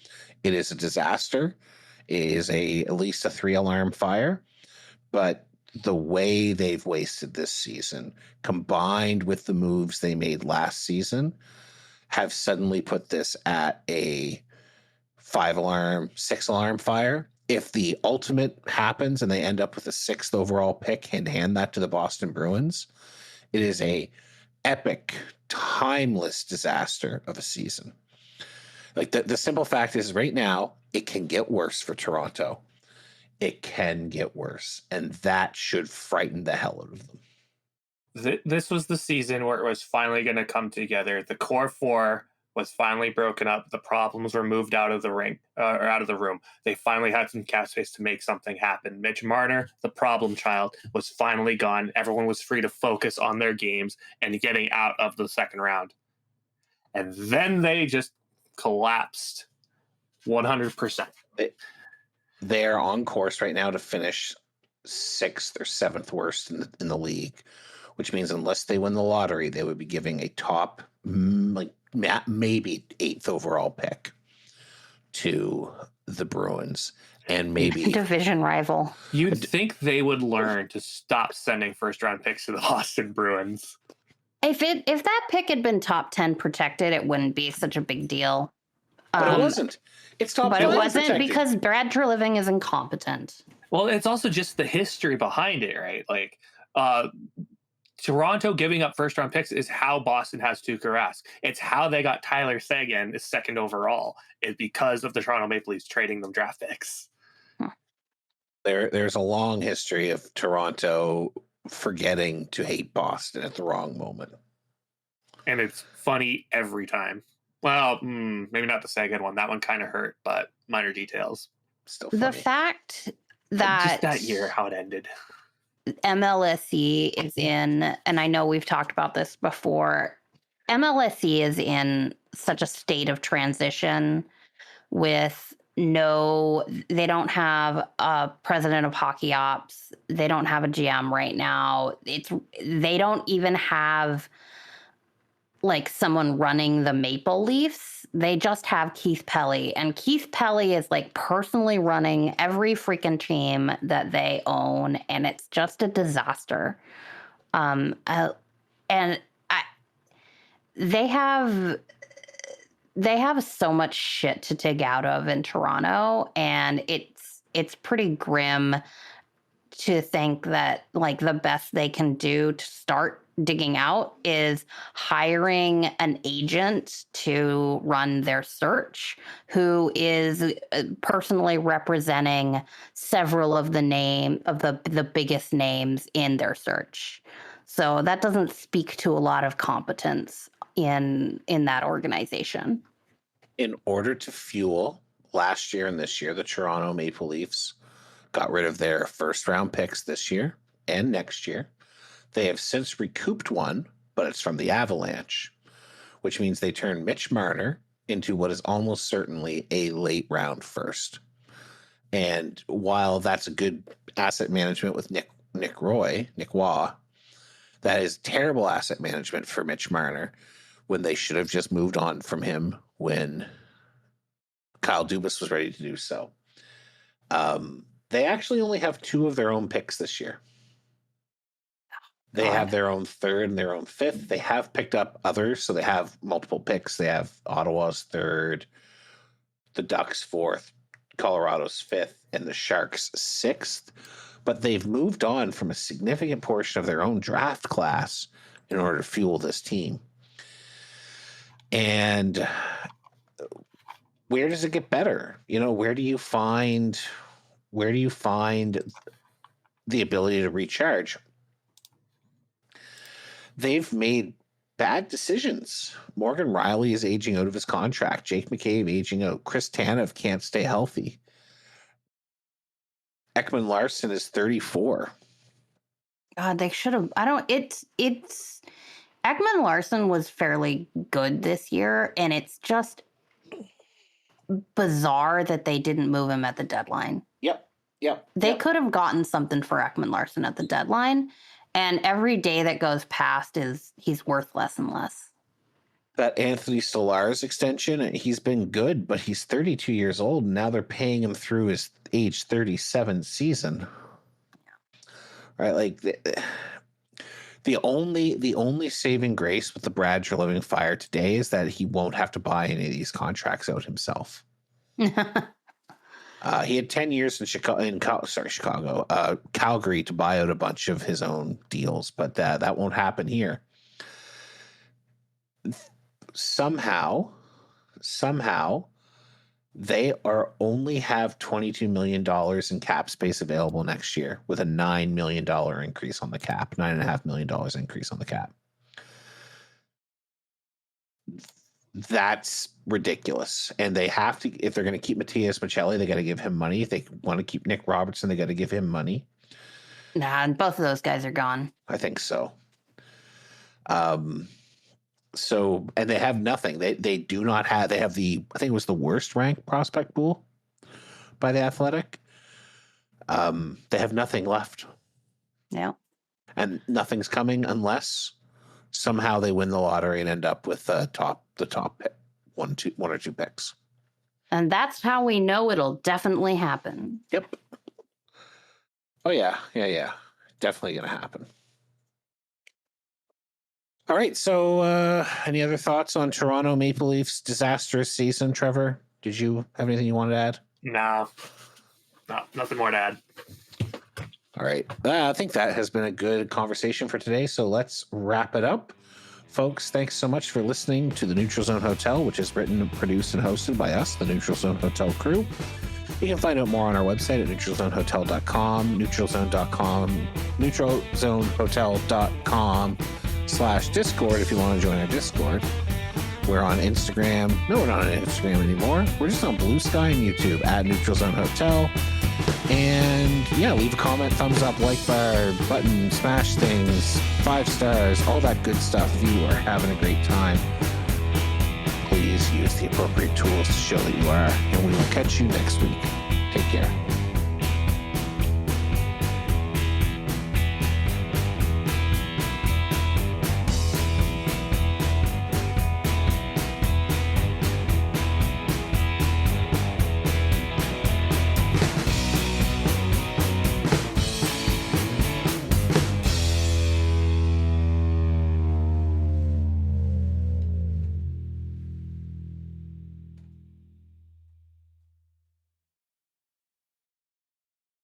it is a disaster. It is at least a 3-alarm fire. But the way they've wasted this season, combined with the moves they made last season, have suddenly put this at a 5-alarm, 6-alarm fire. If the ultimate happens and they end up with a 6th overall pick and hand that to the Boston Bruins, it is a epic, timeless disaster of a season. The simple fact is, right now, it can get worse for Toronto. it can get worse, and that should frighten the hell out of them. This was the season where it was finally going to come together. The core four was finally broken up. The problems were moved out of the ring or out of the room. They finally had some cap space to make something happen. Mitch Marner, the problem child, was finally gone. Everyone was free to focus on their games and getting out of the second round. And then they just collapsed 100%. They're on course right now to finish 6th or 7th worst in the league, which means unless they win the lottery, they would be giving a top, like maybe 8th overall pick to the Bruins, and maybe division rival. You'd think they would learn to stop sending first-round picks to the Boston Bruins. If that pick had been top 10 protected, it wouldn't be such a big deal. But it wasn't. It's top 10 But it wasn't protected. because Brad Treliving is incompetent. Well, it's also just the history behind it, right? Like, Toronto giving up first-round picks is how Boston has Tuukka Rask. It's how they got Tyler Seguin as second overall, is because of the Toronto Maple Leafs trading them draft picks. There's a long history of Toronto forgetting to hate Boston at the wrong moment. And it's funny every time. Well, maybe not the Seguin one. That one kind of hurt, but minor details. Still funny. The fact that just that year, how it ended. MLSE is in, and I know we've talked about this before, MLSE is in such a state of transition with they don't have a president of hockey ops. They don't have a GM right now. They don't even have like someone running the Maple Leafs. They just have Keith Pelly, and Keith Pelly is like personally running every freaking team that they own, and it's just a disaster. They have so much shit to dig out of in Toronto, and it's pretty grim to think that like the best they can do to start digging out is hiring an agent to run their search who is personally representing several of the biggest names in their search. So that doesn't speak to a lot of competence in that organization. In order to fuel last year and this year, the Toronto Maple Leafs got rid of their first-round picks this year and next year. They have since recouped one, but it's from the Avalanche, which means they turned Mitch Marner into what is almost certainly a late-round first. And while that's a good asset management with Nick Roy, that is terrible asset management for Mitch Marner when they should have just moved on from him when Kyle Dubas was ready to do so. They actually only have 2 of their own picks this year. They have their own 3rd and their own 5th. They have picked up others, so they have multiple picks. They have Ottawa's 3rd, the Ducks 4th, Colorado's 5th, and the Sharks 6th. But they've moved on from a significant portion of their own draft class in order to fuel this team. And where does it get better? Where do you find the ability to recharge? They've made bad decisions. Morgan Riley is aging out of his contract. Jake McCabe aging out. Chris Tanev can't stay healthy. Ekman Larson is 34. God, they should have. It's Ekman Larson was fairly good this year, and it's just bizarre that they didn't move him at the deadline. Yep. They could have gotten something for Ekman Larson at the deadline, and every day that goes past he's worth less and less. That Anthony Stolarz extension, he's been good, but he's 32 years old, and now they're paying him through his age 37 season. Right, like the only saving grace with the Brad Treliving fire today is that he won't have to buy any of these contracts out himself. He had 10 years in Calgary to buy out a bunch of his own deals, but that won't happen here. Somehow, They are only have $22 million in cap space available next year with a $9 million increase on the cap, $9.5 million increase on the cap. That's ridiculous. And they have to, if they're going to keep Matthias Michelli, they got to give him money. If they want to keep Nick Robertson, they got to give him money. Nah, and both of those guys are gone. I think so. So, and they have nothing. They do not have, they have the, I think it was the worst ranked prospect pool by the Athletic. They have nothing left. Yeah. And nothing's coming unless somehow they win the lottery and end up with the top pick, one or two picks. And that's how we know it'll definitely happen. Yep. Oh yeah. Definitely gonna happen. All right. So, any other thoughts on Toronto Maple Leafs' disastrous season, Trevor? Did you have anything you wanted to add? No, nothing more to add. All right. I think that has been a good conversation for today. So let's wrap it up. Folks, thanks so much for listening to the Neutral Zone Hotel, which is written, produced, and hosted by us, the Neutral Zone Hotel crew. You can find out more on our website at neutralzonehotel.com, neutralzone.com, neutralzonehotel.com/Discord if you want to join our Discord. We're on Instagram. No, we're not on Instagram anymore. We're just on Bluesky and YouTube at Neutral Zone Hotel. And yeah, leave a comment, thumbs up, like bar, button, smash things, 5 stars, all that good stuff. If you are having a great time, please use the appropriate tools to show that you are. And we will catch you next week. Take care.